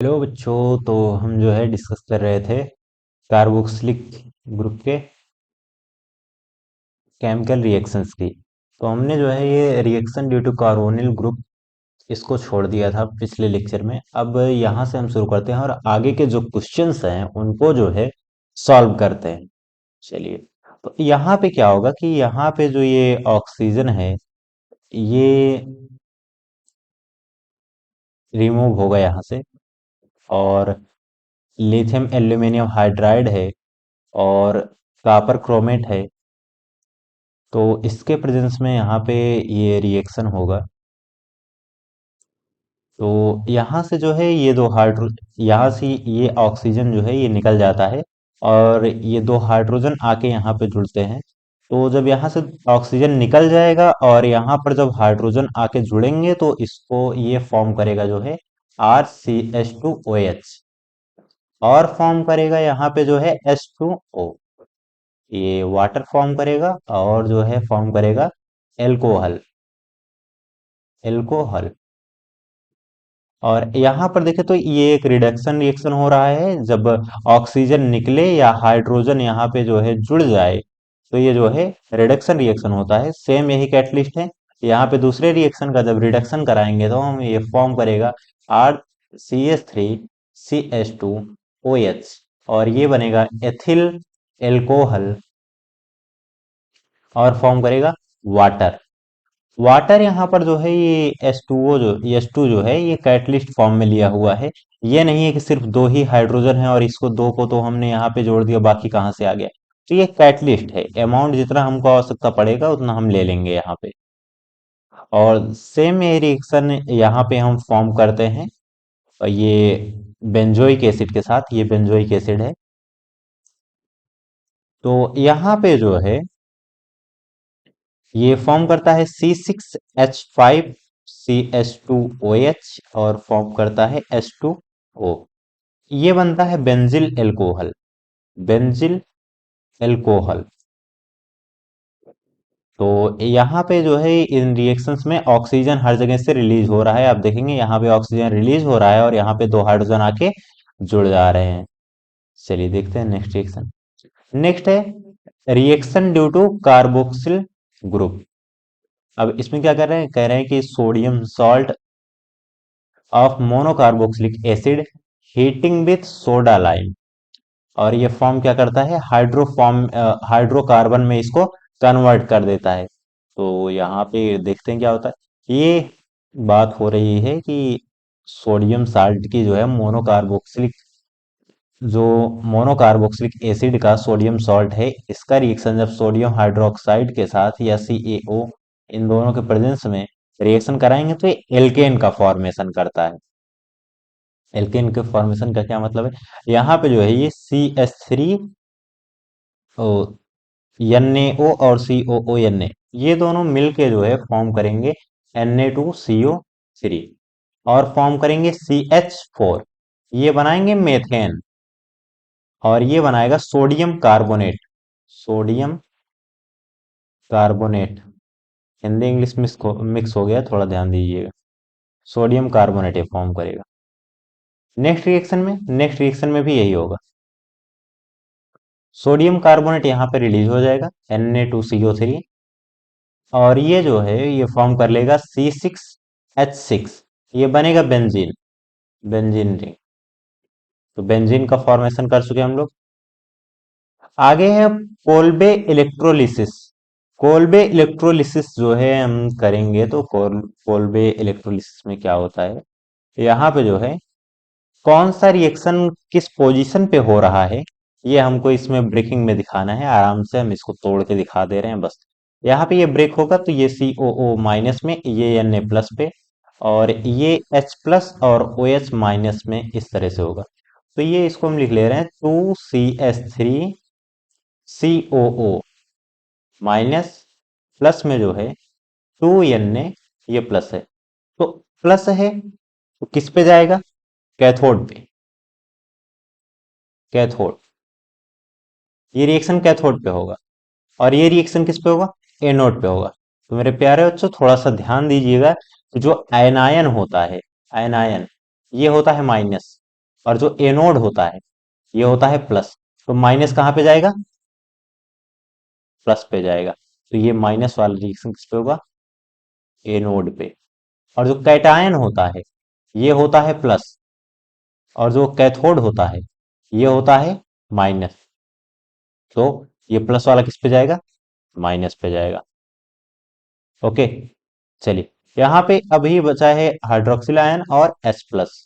Hello बच्चों। तो हम जो है डिस्कस कर रहे थे कार्बोक्सिलिक ग्रुप के केमिकल रिएक्शंस की। तो हमने जो है ये reaction due to carbonyl group इसको छोड़ दिया था पिछले लेक्चर में। अब यहाँ से हम शुरू करते हैं और आगे के जो क्वेश्चंस हैं उनको जो है सॉल्व करते हैं। चलिए, तो यहाँ पे क्या होगा कि यहाँ पे जो ये ऑक्सीजन है ये रिमूव होगा यहाँ से, और लिथियम एल्यूमिनियम हाइड्राइड है और कॉपर क्रोमेट है। तो इसके प्रेजेंस में यहाँ पे ये रिएक्शन होगा। तो यहाँ से जो है ये दो हाइड्रो यहाँ से ये ऑक्सीजन जो है ये निकल जाता है और ये दो हाइड्रोजन आके यहाँ पे जुड़ते हैं। तो जब यहाँ से ऑक्सीजन निकल जाएगा और यहाँ पर जब हाइड्रोजन आके जुड़ेंगे तो इसको ये फॉर्म करेगा जो है RCH2OH, और फॉर्म करेगा यहाँ पे जो है H2O। ये वाटर फॉर्म करेगा और जो है फॉर्म करेगा एल्कोहल। एल्कोहल। और यहाँ पर देखें तो ये एक रिडक्शन रिएक्शन हो रहा है। जब ऑक्सीजन निकले या हाइड्रोजन यहाँ पे जो है जुड़ जाए तो ये जो है रिडक्शन रिएक्शन होता है। सेम यही कैटलिस्ट है। यहाँ पे दूसरे रिएक्शन का जब रिडक्शन कराएंगे तो हम ये फॉर्म करेगा RCH3CH2OH, और ये बनेगा एथिल एल्कोहल और फॉर्म करेगा वाटर। वाटर यहाँ पर जो है ये H2 जो है ये कैटलिस्ट फॉर्म में लिया हुआ है। ये नहीं है कि सिर्फ दो ही हाइड्रोजन है और इसको दो को तो हमने यहाँ पे जोड़ दिया, बाकी कहाँ से आ गया। तो ये कैटलिस्ट है, अमाउंट जितना हमको आवश्यकता पड़ेगा उतना हम ले लेंगे यहाँ पे। और सेम ये रिएक्शन यहाँ पे हम फॉर्म करते हैं, और ये बेंजोइक एसिड के साथ। ये बेंजोइक एसिड है। तो यहाँ पे जो है ये फॉर्म करता है C6H5CH2OH और फॉर्म करता है H2O। ये बनता है बेंजिल एल्कोहल। Benzyl alcohol. तो यहाँ पे जो है इन रिएक्शंस में ऑक्सीजन हर जगह से रिलीज हो रहा है। आप देखेंगे यहाँ पे ऑक्सीजन रिलीज हो रहा है और यहाँ पे दो हाइड्रोजन आके जुड़ जा रहे हैं। चलिए देखते हैं नेक्स्ट रिएक्शन। नेक्स्ट है reaction due to carboxyl group. अब इसमें क्या कर रहे हैं, कह रहे हैं कि sodium salt of monocarboxylic acid heating with soda lime, और ये फॉर्म क्या करता है, हाइड्रोकार्बन में इसको कन्वर्ट कर देता है। तो यहाँ पे देखते हैं क्या होता है। ये बात हो रही है कि सोडियम साल्ट की जो है जो मोनोकार्बोक्सिलिक एसिड का सोडियम सॉल्ट है, इसका रिएक्शन जब सोडियम हाइड्रोक्साइड के साथ या CaO इन दोनों के प्रेजेंस में रिएक्शन कराएंगे तो ये एल्केन का फॉर्मेशन करता है। एल्केन के फॉर्मेशन का क्या मतलब है, यहाँ पे जो है ये CH3 NaO और COO ये दोनों मिलके जो है फॉर्म करेंगे Na2CO3 और फॉर्म करेंगे CH4। ये बनाएंगे मेथेन और ये बनाएगा sodium carbonate. Sodium carbonate. Hindi English mix हो गया, थोड़ा ध्यान दीजिएगा। सोडियम कार्बोनेट ये फॉर्म करेगा। नेक्स्ट रिएक्शन में भी यही होगा। सोडियम कार्बोनेट यहाँ पे रिलीज हो जाएगा Na2CO3, और ये जो है ये फॉर्म कर लेगा C6H6। ये बनेगा बेंजीन। Benzene ring. तो बेंजीन का फॉर्मेशन कर चुके हम लोग। आगे है कोल्बे इलेक्ट्रोलिसिस। कोल्बे इलेक्ट्रोलिसिस जो है हम करेंगे तो कोल्बे इलेक्ट्रोलिसिस में क्या होता है, यहाँ पे जो है कौन सा रिएक्शन किस पोजीशन पे हो रहा है ये हमको इसमें ब्रेकिंग में दिखाना है। आराम से हम इसको तोड़ के दिखा दे रहे हैं बस। यहाँ पे ये ब्रेक होगा तो ये COO माइनस में, ये Na प्लस पे, और ये H प्लस और OH माइनस में इस तरह से होगा। तो ये इसको हम लिख ले रहे हैं 2CH3COO माइनस, प्लस में जो है 2Na, ये प्लस है। तो प्लस है तो किस पे जाएगा, कैथोड पे। कैथोड। ये रिएक्शन कैथोड पे होगा और ये रिएक्शन किस पे होगा, एनोड पे होगा। तो मेरे प्यारे बच्चों थोड़ा सा ध्यान दीजिएगा कि जो आयनायन होता है, आयनायन ये होता है माइनस। और जो एनोड होता है ये होता है प्लस। तो माइनस कहाँ पे जाएगा? प्लस पे जाएगा। तो ये माइनस वाला रिएक्शन किस पे होगा? एनोड पे। और जो कैटायन होता है ये होता है प्लस, और जो कैथोड होता है ये होता है माइनस। तो ये प्लस वाला किस पे जाएगा? माइनस पे जाएगा। ओके, चलिए यहाँ पे अभी बचा है हाइड्रोक्सिल आयन और H प्लस।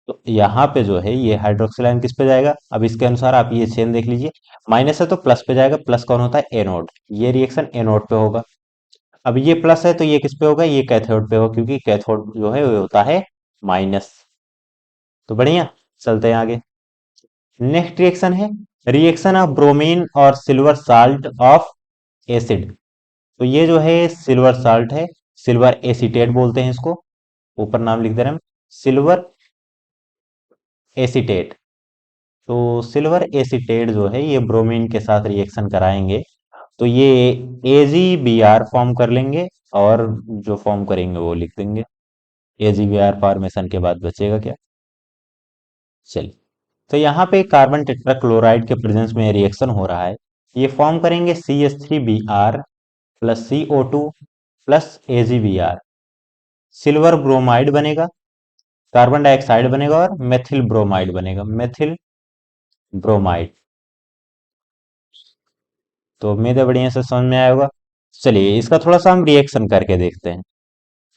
तो यहाँ पे जो है ये हाइड्रोक्सिल आयन किस पे जाएगा? अब इसके अनुसार आप ये चेन देख लीजिए, माइनस है तो प्लस पे जाएगा। प्लस कौन होता है? एनोड। ये रिएक्शन एनोड पे होगा। अब ये प्लस है तो ये किस पे होगा? ये कैथोड पे होगा, क्योंकि कैथोड जो है वो होता है माइनस। तो बढ़िया, चलते हैं आगे। नेक्स्ट रिएक्शन है रिएक्शन ऑफ ब्रोमीन और सिल्वर साल्ट ऑफ एसिड। तो ये जो है सिल्वर साल्ट है, सिल्वर एसीटेट बोलते हैं इसको। ऊपर नाम लिख दे रहे हैं हम, सिल्वर एसीटेट। तो सिल्वर एसीटेट जो है ये ब्रोमीन के साथ रिएक्शन कराएंगे तो ये AgBr फॉर्म कर लेंगे, और जो फॉर्म करेंगे वो लिख देंगे। AgBr फॉर्मेशन के बाद बचेगा क्या? चलिए, तो यहाँ पे कार्बन टेट्राक्लोराइड के प्रेजेंस में रिएक्शन हो रहा है। ये फॉर्म करेंगे CH3Br plus CO2 plus AgBr। Silver bromide बनेगा, कार्बन डाइऑक्साइड बनेगा और मेथिल ब्रोमाइड बनेगा, मेथिल ब्रोमाइड। तो उम्मीद है बढ़िया से समझ में आया होगा। चलिए इसका थोड़ा सा हम रिएक्शन करके देखते हैं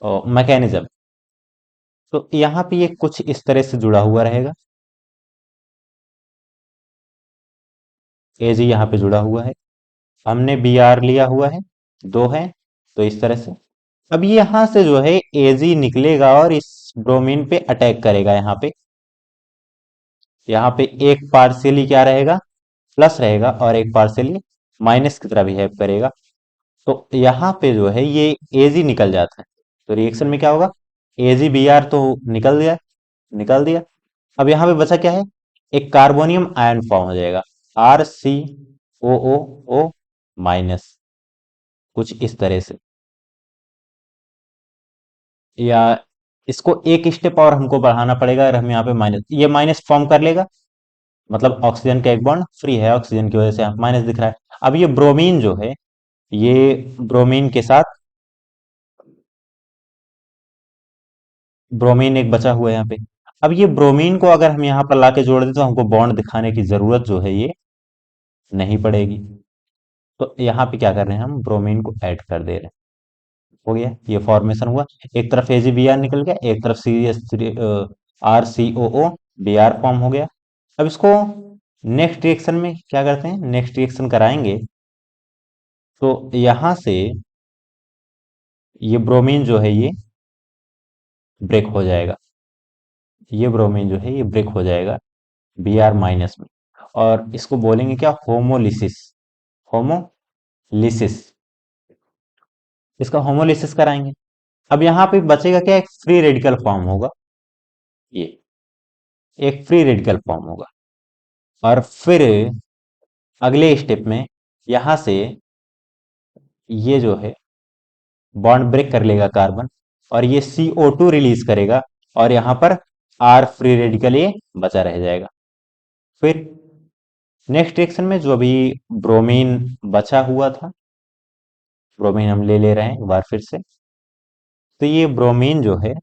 और मैकेनिज्म। तो यहाँ पे ये कुछ इस तरह से जुड़ा हुआ रहेगा। Ag यहाँ पे जुड़ा हुआ है, हमने Br लिया हुआ है, दो है। तो इस तरह से अब यहाँ से जो है Ag निकलेगा और इस ब्रोमीन पे अटैक करेगा। यहाँ पे एक पार्शियली क्या रहेगा? प्लस रहेगा, और एक पार्शियली माइनस की तरह बिहेव करेगा। तो यहाँ पे जो है ये Ag निकल जाता है। तो रिएक्शन में क्या होगा? AgBr तो निकल दिया। अब यहाँ पे बचा क्या है? एक कार्बोनियम आयन फॉर्म हो जाएगा, RCOOO माइनस, कुछ इस तरह से। या इसको एक स्टेप और हमको बढ़ाना पड़ेगा, अगर हम यहाँ पे माइनस, ये माइनस फॉर्म कर लेगा, मतलब ऑक्सीजन का एक बॉन्ड फ्री है, ऑक्सीजन की वजह से माइनस दिख रहा है। अब ये ब्रोमीन जो है ये ब्रोमीन के साथ, ब्रोमीन एक बचा हुआ है यहाँ पे। अब ये ब्रोमीन को अगर हम यहाँ पर लाके जोड़ दें तो हमको बॉन्ड दिखाने की जरूरत जो है ये नहीं पड़ेगी। तो यहाँ पे क्या कर रहे हैं? हम ब्रोमीन को ऐड कर दे रहे हैं। हो गया, ये फॉर्मेशन हुआ। एक तरफ AgBr निकल गया, एक तरफ CH3 RCOO Br फॉर्म हो गया। अब इसको नेक्स्ट रिएक्शन में क्या करते हैं? नेक्स्ट रिएक्शन कराएंगे तो यहां से ये ब्रोमीन जो है ये ब्रेक हो जाएगा। ये ब्रोमीन जो है ये ब्रेक हो जाएगा Br माइनस में, और इसको बोलेंगे क्या? होमोलिसिस। होमोलिसिस, इसका होमोलिसिस कराएंगे। अब यहाँ पे बचेगा क्या? एक फ्री रेडिकल फॉर्म होगा, ये एक फ्री रेडिकल फॉर्म होगा। और फिर अगले स्टेप में यहां से ये जो है बॉन्ड ब्रेक कर लेगा कार्बन, और ये CO2 रिलीज करेगा, और यहां पर R फ्री रेडिकल ये बचा रह जाएगा। फिर नेक्स्ट रिएक्शन में जो अभी ब्रोमीन बचा हुआ था, ब्रोमीन हम ले रहे हैं एक बार फिर से। तो ये ब्रोमीन जो है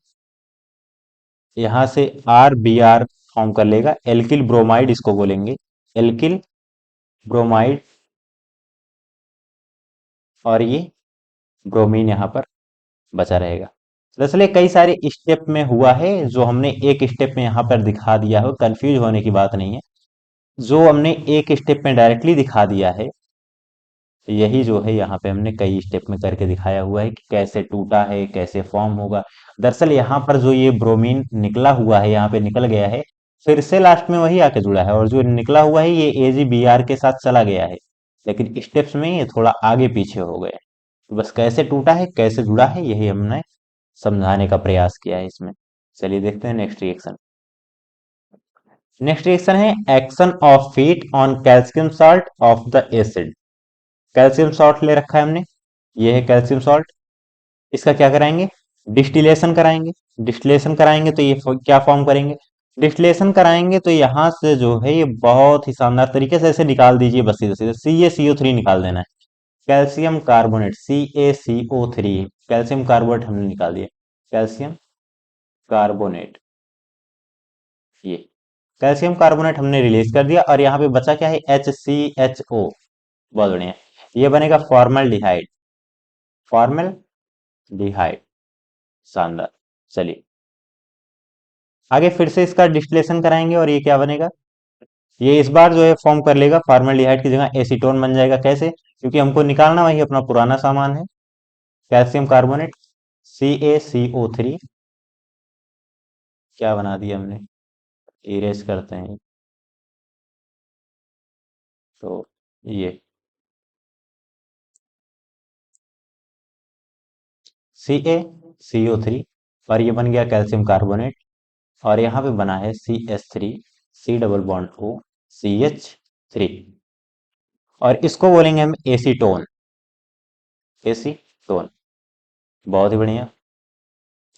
यहां से RBr फॉर्म कर लेगा, एल्किल ब्रोमाइड इसको बोलेंगे, एल्किल ब्रोमाइड। और ये ब्रोमीन यहाँ पर बचा रहेगा। दरअसल ये कई सारे स्टेप में हुआ है, जो हमने एक स्टेप में यहाँ पर दिखा दिया है, कंफ्यूज होने की बात नहीं है। जो हमने एक स्टेप में डायरेक्टली दिखा दिया है, यही जो है यहाँ पे हमने कई स्टेप में करके दिखाया हुआ है कि कैसे टूटा है, कैसे फॉर्म होगा। दरअसल यहाँ पर जो ये ब्रोमीन निकला हुआ है, यहाँ पे निकल गया है, फिर से लास्ट में वही आके जुड़ा है, और जो निकला हुआ है ये AgBr के साथ चला गया है, लेकिन स्टेप्स में ये थोड़ा आगे पीछे हो गए। तो बस कैसे टूटा है, कैसे जुड़ा है, यही हमने समझाने का प्रयास किया है इसमें। चलिए देखते हैं नेक्स्ट रिएक्शन। नेक्स्ट रिएक्शन है action of heat on calcium salt of the acid. Calcium salt ले रखा है हमने, ये है कैल्शियम सॉल्ट। इसका क्या कराएंगे? डिस्टिलेशन कराएंगे। डिस्टिलेशन कराएंगे तो ये क्या फॉर्म करेंगे? डिस्टिलेशन कराएंगे तो यहाँ से जो है ये बहुत ही शानदार तरीके से ऐसे निकाल दीजिए, बस सीधे सीधे CaCO3 निकाल देना है। Calcium carbonate CaCO3, calcium carbonate हमने निकाल दिया, कैल्शियम कार्बोनेट, ये कैल्शियम कार्बोनेट हमने रिलीज कर दिया, और यहाँ पे बचा क्या है, HCHO। बहुत बढ़िया, ये बनेगा फॉर्मल डिहाइड, शानदार। चलिए आगे फिर से इसका डिस्टिलेशन कराएंगे, और ये क्या बनेगा, ये इस बार जो है फॉर्म कर लेगा फॉर्मल्डिहाइड की जगह एसीटोन बन जाएगा। कैसे, क्योंकि हमको निकालना वही अपना पुराना सामान है, कैल्शियम कार्बोनेट CaCO3, क्या बना दिया हमने, इरेज करते हैं, तो ये CaCO3, और ये बन गया कैल्शियम कार्बोनेट, और यहाँ पे बना है CH3, C double bond O, CH3, और इसको बोलेंगे हम एसीटोन, एसीटोन। बहुत ही बढ़िया।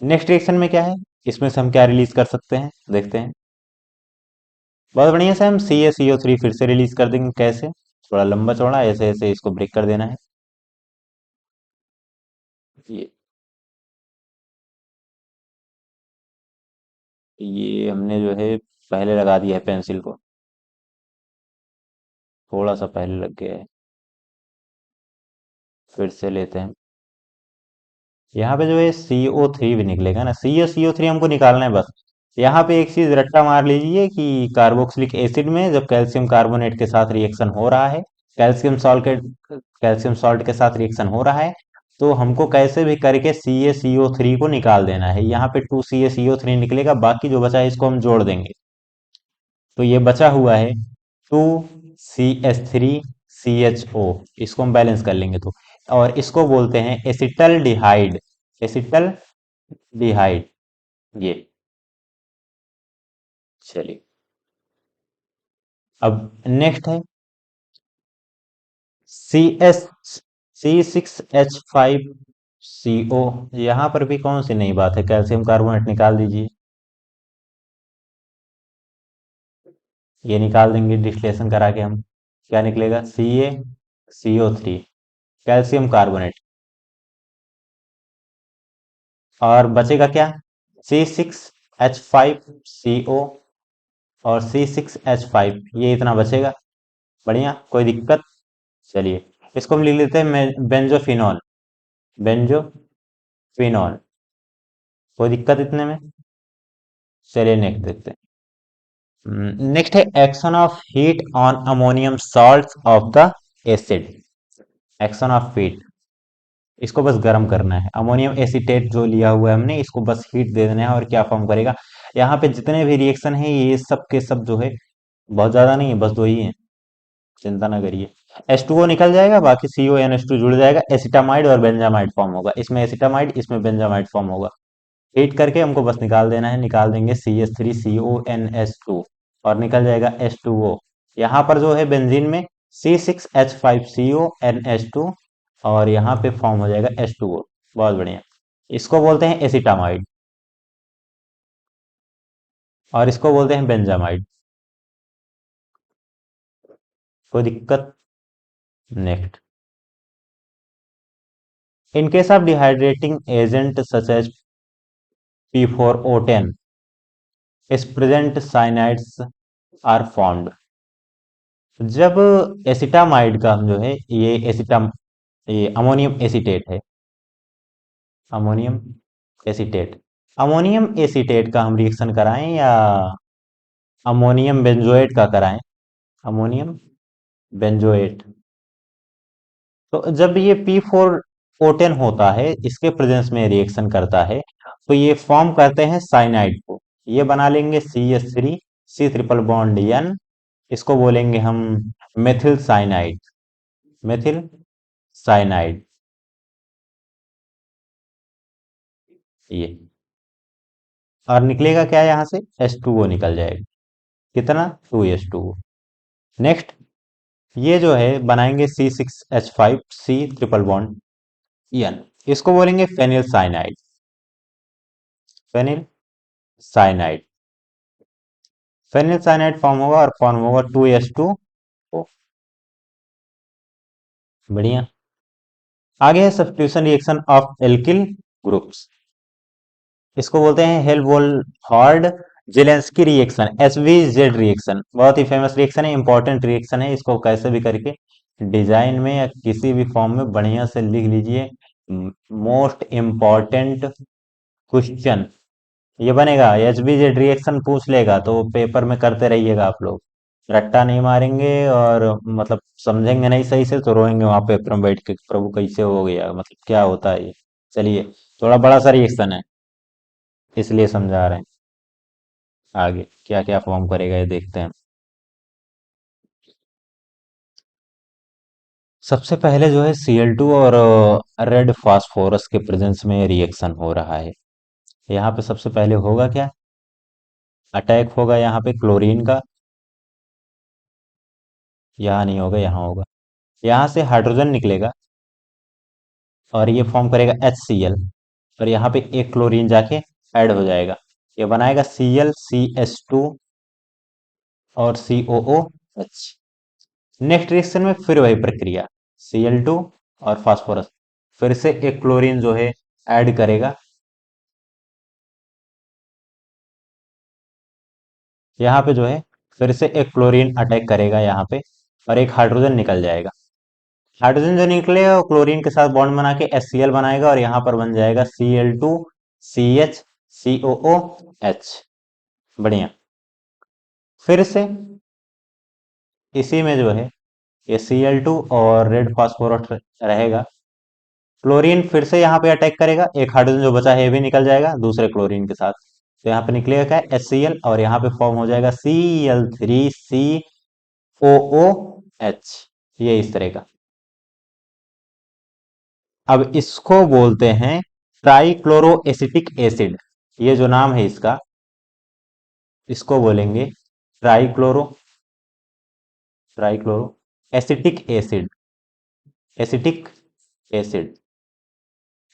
नेक्स्ट रिएक्शन में क्या है, इसमें से हम क्या रिलीज कर सकते हैं, देखते हैं। बहुत बढ़िया से हम CaCO3 फिर से रिलीज कर देंगे। कैसे, थोड़ा लंबा चौड़ा ऐसे ऐसे इसको ब्रेक कर देना है, ये ये हमने जो है पहले लगा दिया है पेंसिल को, थोड़ा सा पहले लग गया है, फिर से लेते हैं। यहाँ पे जो है CO3 भी निकलेगा ना, CaCO3 हमको निकालना है बस। यहाँ पे एक चीज रट्टा मार लीजिए कि कार्बोक्सिलिक एसिड में जब कैल्शियम कार्बोनेट के साथ रिएक्शन हो रहा है, कैल्शियम सॉल्ट के कैल्शियम सॉल्ट के साथ रिएक्शन हो रहा है, तो हमको कैसे भी करके CaCO3 को निकाल देना है। यहाँ पे 2CaCO3 निकलेगा, बाकी जो बचा है इसको हम जोड़ देंगे, तो ये बचा हुआ है 2CH3CHO, इसको हम बैलेंस कर लेंगे तो, और इसको बोलते हैं एसिटल डिहाइड, एसिटल डिहाइड, ये। चलिए अब नेक्स्ट है C6H5CO, यहाँ पर भी कौन सी नई बात है, कैल्शियम कार्बोनेट निकाल दीजिए, ये निकाल देंगे डिस्टिलेशन करा के हम, क्या निकलेगा, CaCO3, कैल्शियम कार्बोनेट, और बचेगा क्या, C6H5CO और C6H5, ये इतना बचेगा। बढ़िया, कोई दिक्कत। चलिए इसको हम लिख लेते हैं बेंजोफिनॉल, बेंजोफिनॉल, कोई दिक्कत इतने में। चलिए नेक्स्ट देखते हैं। नेक्स्ट है action of heat on ammonium salt of the acid, action of heat, इसको बस गर्म करना है। अमोनियम एसीटेट जो लिया हुआ है हमने, इसको बस हीट दे देना है, और क्या फॉर्म करेगा, यहाँ पे जितने भी रिएक्शन है ये सब के सब जो है, बहुत ज्यादा नहीं है, बस दो ही है, चिंता ना करिए। H2O निकल जाएगा, बाकी CONH2 जुड़ जाएगा, एसिटामाइड और बेंजामाइड फॉर्म होगा, इसमें एसिटामाइड इसमें बेंजामाइड फॉर्म होगा। हीट करके हमको बस निकाल देना है, निकाल देंगे CH3CONH2, और निकल जाएगा H2O। यहाँ पर जो है बेंजीन में C6H5CONH2, और यहाँ पे फॉर्म हो जाएगा H2O। बहुत बढ़िया, इसको बोलते हैं एसिटामाइड, और इसको बोलते हैं बेंजामाइड, कोई दिक्कत। Next, in case of dehydrating agent such as P4O10 is present, cyanides are formed। जब एसिटामाइड का हम जो है, ये अमोनियम एसीटेट है, अमोनियम एसीटेट, अमोनियम एसीटेट का हम रिएक्शन कराएं या अमोनियम बेंजोएट का कराएं, अमोनियम बेंजोएट, तो जब ये P4O10 होता है, इसके प्रेजेंस में रिएक्शन करता है, तो ये फॉर्म करते हैं साइनाइड को, ये बना लेंगे CH3, C triple bond N, इसको बोलेंगे हम मेथिल साइनाइड, मेथिल साइनाइड, ये। और निकलेगा क्या, यहाँ से H2O निकल जाएगा, कितना, 2H2O। नेक्स्ट, ये जो है बनाएंगे C6H5, C triple bond N, इसको बोलेंगे phenyl cyanide, phenyl cyanide. Phenyl cyanide form होगा और फॉर्म होगा 2s2O। बढ़िया। आगे है substitution reaction of alkyl groups. इसको बोलते हैं Helmholtz Zelinsky reaction, SVZ reaction. बहुत ही फेमस रिएक्शन है, इंपॉर्टेंट रिएक्शन है। इसको कैसे भी करके डिजाइन में या किसी भी फॉर्म में बढ़िया से लिख लीजिए। मोस्ट इम्पॉर्टेंट क्वेश्चन ये बनेगा। SVZ रिएक्शन पूछ लेगा तो पेपर में करते रहिएगा आप लोग। रट्टा नहीं मारेंगे और मतलब समझेंगे नहीं सही से तो रोएंगे वहां पेपर में बैठ के, प्रभु कैसे हो गया, मतलब क्या होता है ये। चलिए, थोड़ा बड़ा सा रिएक्शन है इसलिए समझा रहे हैं। आगे क्या क्या फॉर्म करेगा ये देखते हैं। सबसे पहले जो है Cl2 और रेड फास्फोरस के प्रेजेंस में रिएक्शन हो रहा है। यहाँ पे सबसे पहले होगा क्या, अटैक होगा यहाँ पे क्लोरीन का। यहाँ नहीं होगा, यहाँ होगा। यहाँ से हाइड्रोजन निकलेगा और ये फॉर्म करेगा HCl, और यहाँ पे एक क्लोरीन जाके ऐड हो जाएगा। ये बनाएगा ClCH2 और COOH। नेक्स्ट रिएक्शन में फिर वही प्रक्रिया, Cl2 और फास्फोरस, फिर से एक क्लोरीन जो है ऐड करेगा। यहाँ पे जो है फिर से एक क्लोरीन अटैक करेगा यहाँ पे, और एक हाइड्रोजन निकल जाएगा। हाइड्रोजन जो निकलेगा वो क्लोरीन के साथ बॉन्ड बना के HCl बनाएगा, और यहाँ पर बन जाएगा Cl2CH COOH। बढ़िया। फिर से इसी में जो है ये Cl2 और रेड फास्फोरस रहेगा। क्लोरीन फिर से यहाँ पे अटैक करेगा, एक हाइड्रोजन जो बचा है ये भी निकल जाएगा दूसरे क्लोरीन के साथ। तो यहाँ पे निकलेगा क्या, HCl, और यहाँ पे फॉर्म हो जाएगा Cl3COOH। ये इस तरह का। अब इसको बोलते हैं ट्राइक्लोरोएसिटिक एसिड। ये जो नाम है इसका, इसको बोलेंगे trichloro trichloro acetic acid, acetic acid.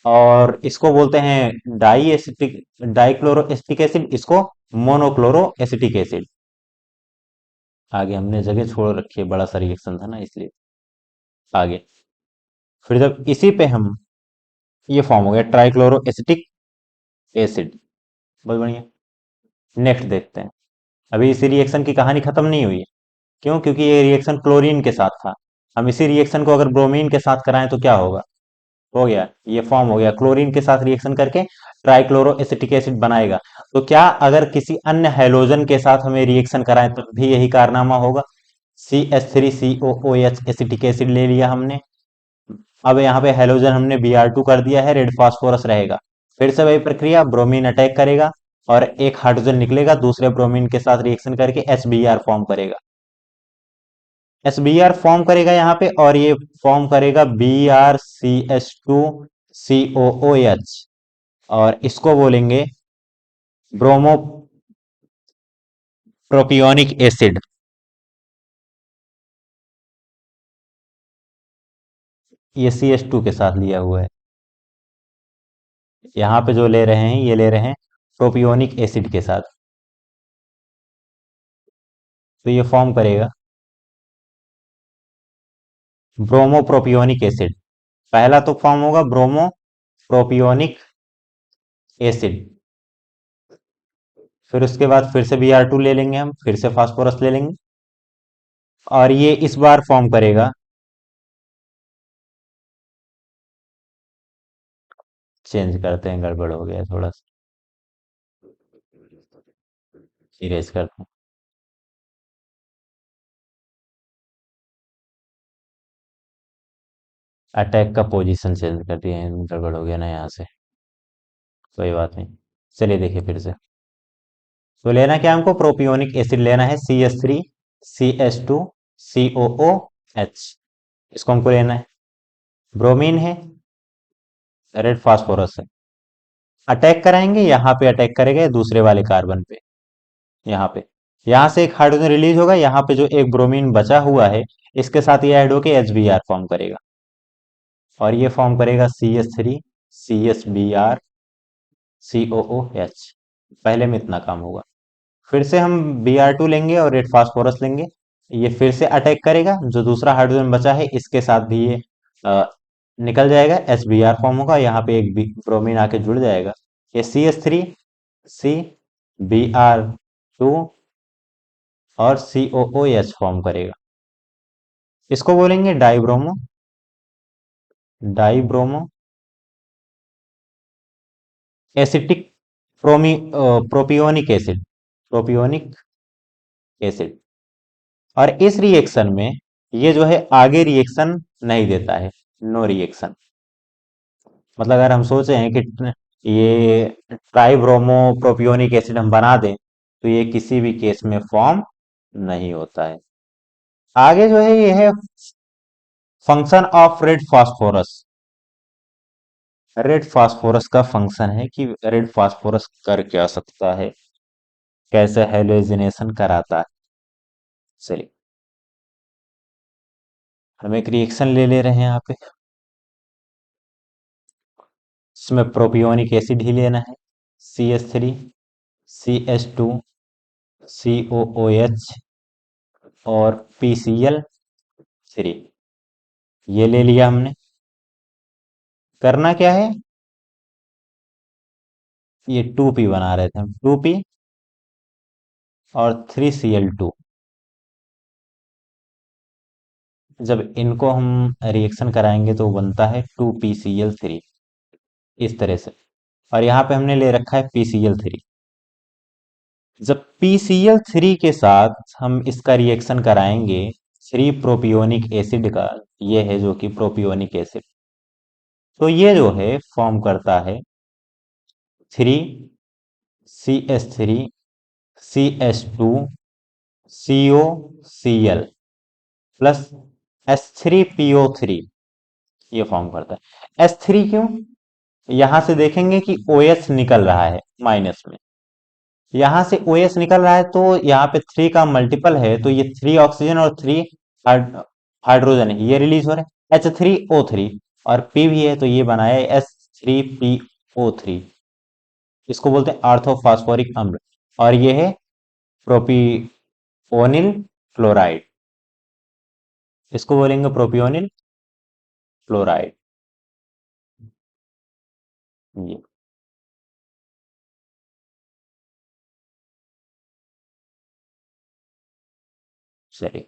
और इसको बोलते हैं डाइक्लोरो एसिटिक एसिड, इसको मोनोक्लोरो एसिटिक एसिड। आगे हमने जगह छोड़ रखी है, बड़ा सा रिएक्शन था ना इसलिए। आगे फिर जब इसी पे हम, ये फॉर्म हो गया ट्राइक्लोरो एसिटिक एसिड। बहुत बढ़िया। नेक्स्ट देखते हैं। अभी इसी रिएक्शन की कहानी खत्म नहीं हुई है। क्यों? क्योंकि ये रिएक्शन क्लोरीन के साथ था। हम इसी रिएक्शन को अगर ब्रोमीन के साथ कराएं तो क्या होगा। हो गया, ये फॉर्म हो गया, क्लोरीन के साथ रिएक्शन करके ट्राइक्लोरो एसिटिक एसिड बनाएगा। तो क्या अगर किसी अन्य हेलोजन के साथ हमें रिएक्शन कराएं तब भी यही कारनामा होगा। CH3COOH एसिटिक एसिड ले लिया हमने। अब यहाँ पे हेलोजन हमने Br2 कर दिया है, रेड फास्फोरस रहेगा। फिर से वही प्रक्रिया, ब्रोमीन अटैक करेगा और एक हाइड्रोजन निकलेगा दूसरे ब्रोमीन के साथ रिएक्शन करके HBr फॉर्म करेगा। HBr फॉर्म करेगा यहाँ पे, और ये फॉर्म करेगा BrCH2COOH, और इसको बोलेंगे ब्रोमो प्रोपियोनिक एसिड। ये CH2 के साथ लिया हुआ है। यहाँ पे जो ले रहे हैं ये ले रहे हैं प्रोपियोनिक एसिड के साथ। तो ये फॉर्म करेगा ब्रोमो प्रोपियोनिक एसिड। पहला तो फॉर्म होगा ब्रोमो प्रोपियोनिक एसिड। फिर उसके बाद फिर से Br2 ले लेंगे, हम फिर से फास्फोरस ले लेंगे, और ये इस बार फॉर्म करेगा, चेंज करते हैं, गड़बड़ हो गया थोड़ा सा, इरेज करते हैं। अटैक का पोजीशन चेंज कर दिया है, गड़बड़ हो गया ना यहाँ से। कोई बात नहीं। चलिए देखिए फिर से। तो लेना क्या हमको, प्रोपियोनिक एसिड लेना है, CH3CH2COOH। इसको हमको लेना है। ब्रोमीन है, रेड फास्फोरस है। अटैक कराएंगे, यहाँ पे अटैक करेंगे दूसरे वाले कार्बन पे, यहाँ पे। यहाँ से एक हाइड्रोजन रिलीज होगा, यहाँ पे जो एक ब्रोमीन बचा हुआ है इसके साथ ये ऐड होके HBr फॉर्म करेगा, और ये फॉर्म करेगा CH3CHBr COOH। पहले में इतना काम होगा। फिर से हम Br2 लेंगे और रेड फास्फोरस लेंगे। ये फिर से अटैक करेगा, जो दूसरा हाइड्रोजन बचा है इसके साथ भी ये अ, निकल जाएगा, SBr फॉर्म होगा, यहाँ पे एक ब्रोमीन आके जुड़ जाएगा, ये CH3 Br2 और COOH फॉर्म करेगा। इसको बोलेंगे dibromo, dibromo acetic propionic acid, propionic acid. और इस रिएक्शन में ये जो है आगे रिएक्शन नहीं देता है, नो रिएक्शन। मतलब अगर हम सोचे हैं कि ये ट्राइब्रोमो प्रोपियोनिक एसिड हम बना दें, तो ये किसी भी केस में फॉर्म नहीं होता है। आगे जो है ये है function of red phosphorus. Red phosphorus का फंक्शन है कि रेड फास्फोरस कर क्या सकता है, कैसे हेलोजिनेशन कराता है। चलिए, हम एक रिएक्शन ले रहे हैं यहाँ पे, इसमें प्रोपियोनिक एसिड ही लेना है, CH3 CH2 COOH और PCl3, ये ले लिया हमने। करना क्या है, ये 2P बना रहे थे हम, 2P और 3Cl2। जब इनको हम रिएक्शन कराएंगे तो बनता है 2PCl3, इस तरह से। और यहाँ पे हमने ले रखा है PCl3। जब PCl3 के साथ हम इसका रिएक्शन कराएंगे 3 प्रोपियोनिक एसिड का, ये है जो कि प्रोपियोनिक एसिड, तो ये जो है फॉर्म करता है 3CH3CH2COCl प्लस H3PO3, ये फॉर्म करता है। H3 क्यों, यहां से देखेंगे कि OH निकल रहा है माइनस में, यहां से OH निकल रहा है तो यहाँ पे 3 का मल्टीपल है, तो ये 3 ऑक्सीजन और 3 हाइड्रोजन है, ये रिलीज हो रहे हैं H3O3, और P भी है तो ये बनाया H3PO3। इसको बोलते हैं आर्थोफास्फोरिक अम्ल। और ये है प्रोपियोनिल क्लोराइड, इसको बोलेंगे प्रोपियोनिल क्लोराइड। ये चलिए,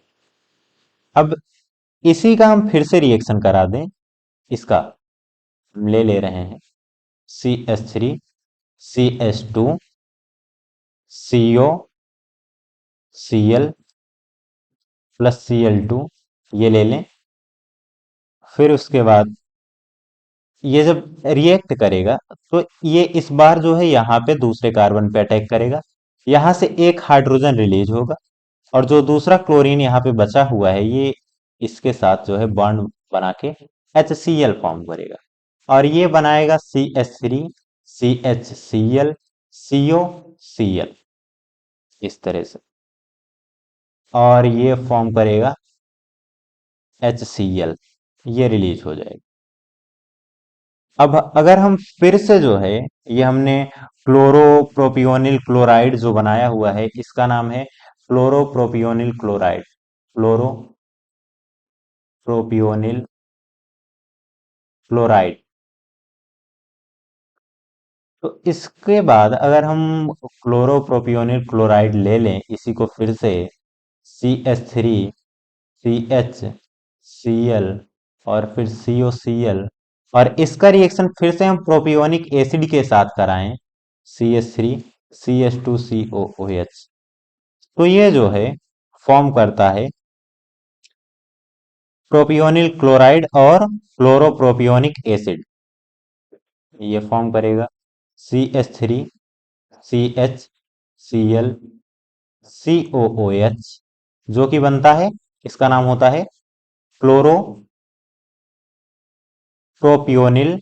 अब इसी का हम फिर से रिएक्शन करा दें। इसका हम ले रहे हैं CH3CH2COCl प्लस Cl2, ये ले लें। फिर उसके बाद ये जब रिएक्ट करेगा तो ये इस बार जो है यहाँ पे दूसरे कार्बन पे अटैक करेगा, यहाँ से एक हाइड्रोजन रिलीज होगा, और जो दूसरा क्लोरीन यहाँ पे बचा हुआ है ये इसके साथ जो है बॉन्ड बना के HCl फॉर्म करेगा, और ये बनाएगा CH3CHCl COCl, इस तरह से, और ये फॉर्म करेगा HCl, ये रिलीज हो जाएगा। अब अगर हम फिर से जो है, ये हमने क्लोरोप्रोपियोनिल क्लोराइड जो बनाया हुआ है, इसका नाम है फ्लोरोप्रोपियोनिल क्लोराइड, फ्लोरोप्रोपियोनिल क्लोराइड। तो इसके बाद अगर हम क्लोरोप्रोपियोनिल क्लोराइड ले लें, इसी को फिर से CH3CHCl और फिर COCl, और इसका रिएक्शन फिर से हम प्रोपियोनिक एसिड के साथ कराएं, CH3CH2COOH, तो ये जो है फॉर्म करता है प्रोपियोनिल क्लोराइड और क्लोरोप्रोपियोनिक एसिड, ये फॉर्म करेगा CH3CHCl COOH, जो कि बनता है, इसका नाम होता है क्लोरोप्रोपियोनिल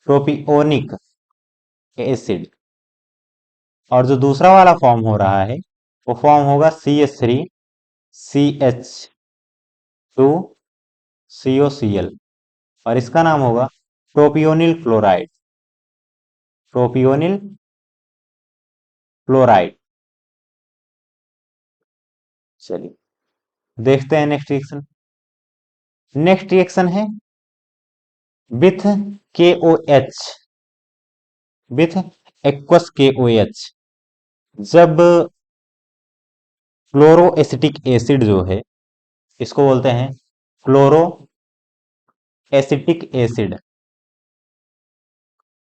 प्रोपियोनिक एसिड। और जो दूसरा वाला फॉर्म हो रहा है वो फॉर्म होगा CH3CH2COCl, और इसका नाम होगा प्रोपियोनिल क्लोराइड, प्रोपियोनिल क्लोराइड। चलिए देखते हैं नेक्स्ट रिएक्शन। नेक्स्ट रिएक्शन है विथ के ओ एच, विथ एक्वस के ओ एच। जब क्लोरो एसिटिक एसिड जो है, इसको बोलते हैं chloro acetic acid,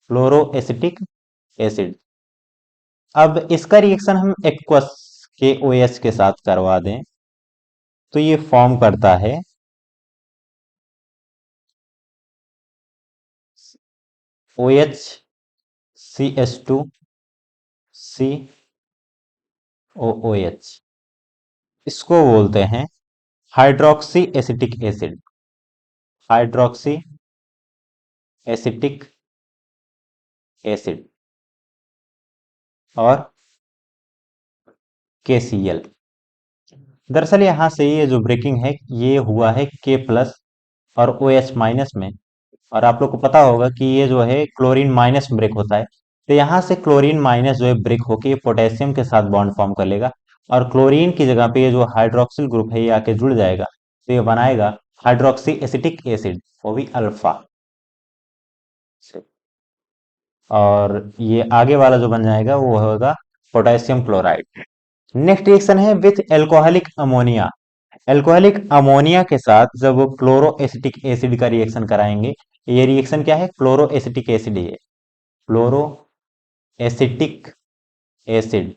chloro acetic acid. अब इसका रिएक्शन हम एक्वस के ओ एच के साथ करवा दें तो ये फॉर्म करता है O H C H two C O O H. इसको बोलते हैं hydroxy acetic acid, hydroxy acetic acid और KCl। दरअसल यहां से ये जो ब्रेकिंग है ये हुआ है K प्लस और OH माइनस में। और आप लोग को पता होगा कि ये जो है क्लोरीन माइनस ब्रेक होता है, तो यहाँ से क्लोरीन माइनस जो है ब्रेक होकर ये पोटेशियम के साथ बॉन्ड फॉर्म कर लेगा और क्लोरीन की जगह पे ये जो हाइड्रोक्सिल ग्रुप है ये आके जुड़ जाएगा, तो ये बनाएगा हाइड्रोक्सी एसिटिक एसिड, वो भी अल्फा से। और ये आगे वाला जो बन जाएगा वो होगा पोटेशियम क्लोराइड। नेक्स्ट रिएक्शन है with alcoholic ammonia. Alcoholic ammonia के साथ जब वो क्लोरो एसिटिक एसिड का रिएक्शन कराएंगे, ये रिएक्शन क्या है, क्लोरो एसिटिक एसिड है, क्लोरो एसिटिक एसिड।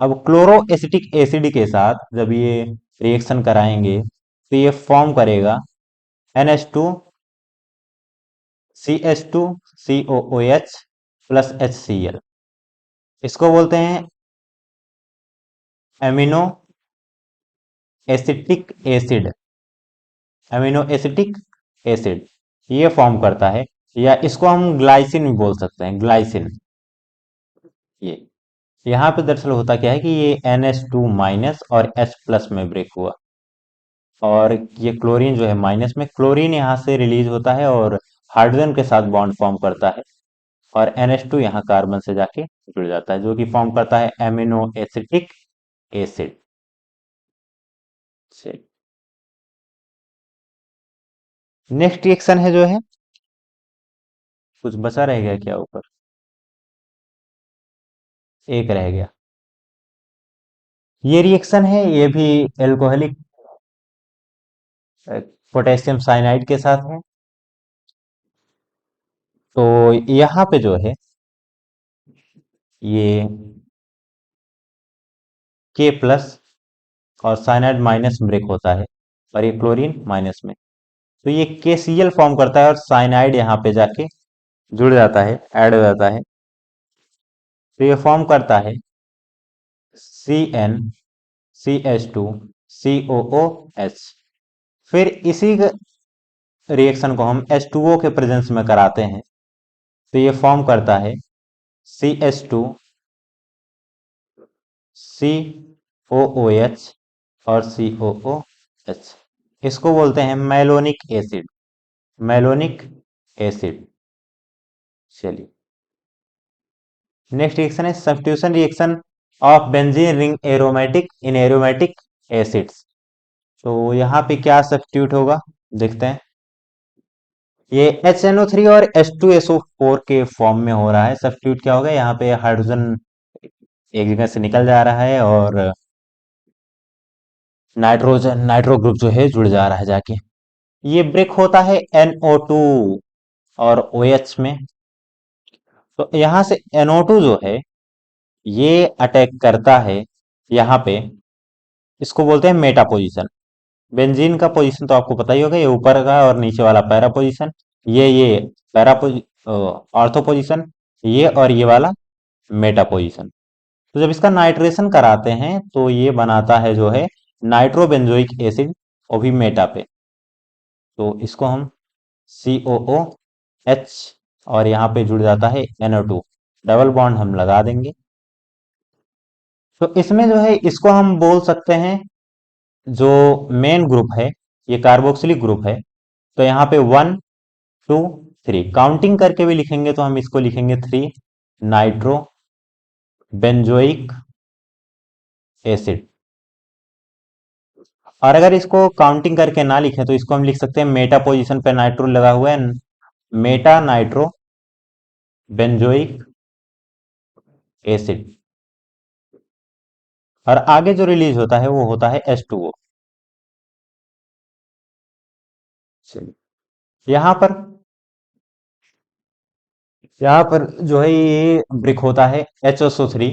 अब क्लोरो एसिटिक एसिड के साथ जब ये रिएक्शन कराएंगे तो ये फॉर्म करेगा NH2 CH2 COOH plus HCl। इसको बोलते हैं amino acetic acid, amino acetic acid ये फॉर्म करता है, या इसको हम ग्लाइसिन भी बोल सकते हैं, ग्लाइसिन। ये यहाँ पे दरअसल होता क्या है कि ये NH2 माइनस और H प्लस में ब्रेक हुआ और ये क्लोरीन जो है माइनस में, क्लोरीन यहाँ से रिलीज होता है और हाइड्रोजन के साथ बॉन्ड फॉर्म करता है और NH2 यहाँ कार्बन से जाके जुड़ जाता है, जो कि फॉर्म करता है amino acetic acid. Next reaction है जो है, कुछ बचा रह गया क्या ऊपर, एक रह गया। ये रिएक्शन है ये भी एल्कोहलिक पोटेशियम साइनाइड के साथ है। तो यहाँ पे जो है ये K प्लस और साइनाइड माइनस ब्रेक होता है और ये क्लोरीन माइनस में, तो ये KCl फॉर्म करता है और साइनाइड यहाँ पे जाके जुड़ जाता है, ऐड हो जाता है, तो ये फॉर्म करता है CnCH2COOH। फिर इसी रिएक्शन को हम H2O के प्रेजेंस में कराते हैं तो ये फॉर्म करता है CH2 COOH और COOH। इसको बोलते हैं मेलोनिक एसिड, मेलोनिक एसिड। चलिए नेक्स्ट रिएक्शन है substitution reaction of benzene ring aromatic in aromatic acids. तो यहाँ पे क्या सब्स्टिट्यूट होगा देखते हैं। ये HNO3 और H2SO4 के फॉर्म में हो रहा है। सब्स्टिट्यूट क्या होगा, यहाँ पे हाइड्रोजन एक जगह से निकल जा रहा है और नाइट्रोजन नाइट्रो ग्रुप जो है जुड़ जा रहा है जाके, ये ब्रेक होता है NO2 और OH में। तो यहाँ से NO2 जो है ये अटैक करता है यहाँ पे, इसको बोलते हैं मेटा पोजीशन। बेंजीन का पोजीशन तो आपको पता ही होगा, ये ऊपर का और नीचे वाला पैरा पोजीशन, ये पैरा ऑर्थो पोजीशन, ये और ये वाला मेटा पोजीशन। तो जब इसका नाइट्रेशन कराते हैं तो ये बनाता है जो है नाइट्रोबेंजोइक एसिड, वो भी मेटा पे। तो इसको हम COOH और यहाँ पे जुड़ जाता है NO2, डबल बॉन्ड हम लगा देंगे। तो इसमें जो है इसको हम बोल सकते हैं जो मेन ग्रुप है ये कार्बोक्सिलिक ग्रुप है, तो यहाँ पे 1 2 3 काउंटिंग करके भी लिखेंगे तो हम इसको लिखेंगे 3 नाइट्रो बेंजोइक एसिड। और अगर इसको काउंटिंग करके ना लिखें तो इसको हम लिख सकते हैं मेटा पोजीशन पे नाइट्रो लगा हुआ है, मेटा नाइट्रो बेंजोइक एसिड। और आगे जो रिलीज होता है वो होता है H2O। यहां पर यहां पर जो है ये ब्रिक होता है HSO3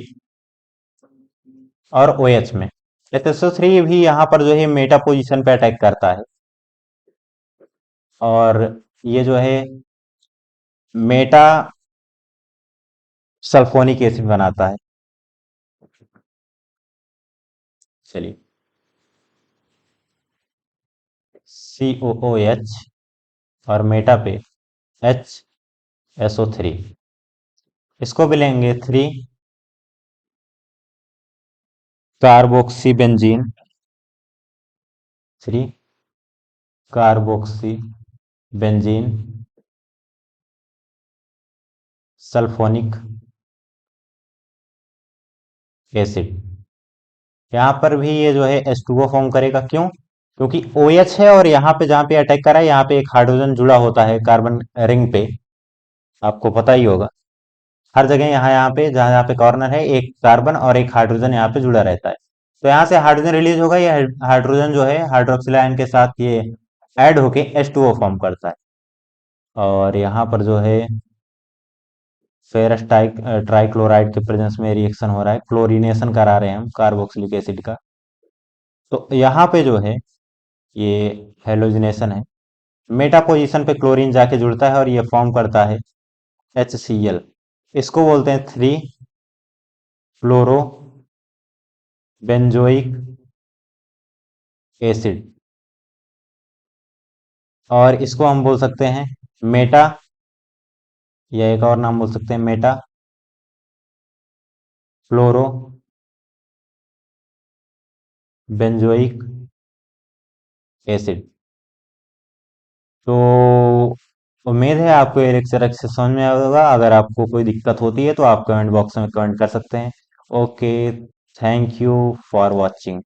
और OH में। HSO3 भी यहाँ पर जो है मेटा पोजीशन पे अटैक करता है और ये जो है मेटा सल्फोनिक एसिड बनाता है। चलिए, COOH और मेटा पे HSO3, इसको भी लेंगे 3 carboxy benzene, 3 carboxy benzene sulphonic acid. यहाँ पर भी ये जो है H2O फॉर्म करेगा, क्यों? क्योंकि OH है और यहाँ पे जहाँ पे अटैक करा है यहाँ पे एक हाइड्रोजन जुड़ा होता है कार्बन रिंग पे, आपको पता ही होगा। हर जगह यहाँ यहाँ पे जहाँ जहाँ पे कॉर्नर है एक कार्बन और एक हाइड्रोजन यहाँ पे जुड़ा रहता है। तो यहाँ से हाइड्रोजन रिलीज होगा, ये हाइड्रोजन जो है हाइड्रोक्सिल आयन के साथ ये ऐड होके H2O फॉर्म करता है। और यहाँ पर जो है फेरस ट्राइक्लोराइड के प्रेजेंस में रिएक्शन हो रहा है, क्लोरीनेशन करा रहे हैं हम कार्बोक्सिलिक एसिड का। तो यहाँ पे जो है ये हेलोजिनेशन है, मेटा पोजीशन पे क्लोरीन जाके जुड़ता है और ये फॉर्म करता है HCl। इसको बोलते हैं 3 फ्लोरो बेंजोइक एसिड। और इसको हम बोल सकते हैं मेटा, या एक और नाम बोल सकते हैं मेटा फ्लोरो बेंजोइक एसिड। तो उम्मीद है आपको ये लेक्चर अच्छे से समझ में आया होगा। अगर आपको कोई दिक्कत होती है तो आप कमेंट बॉक्स में कमेंट कर सकते हैं। Okay, thank you for watching.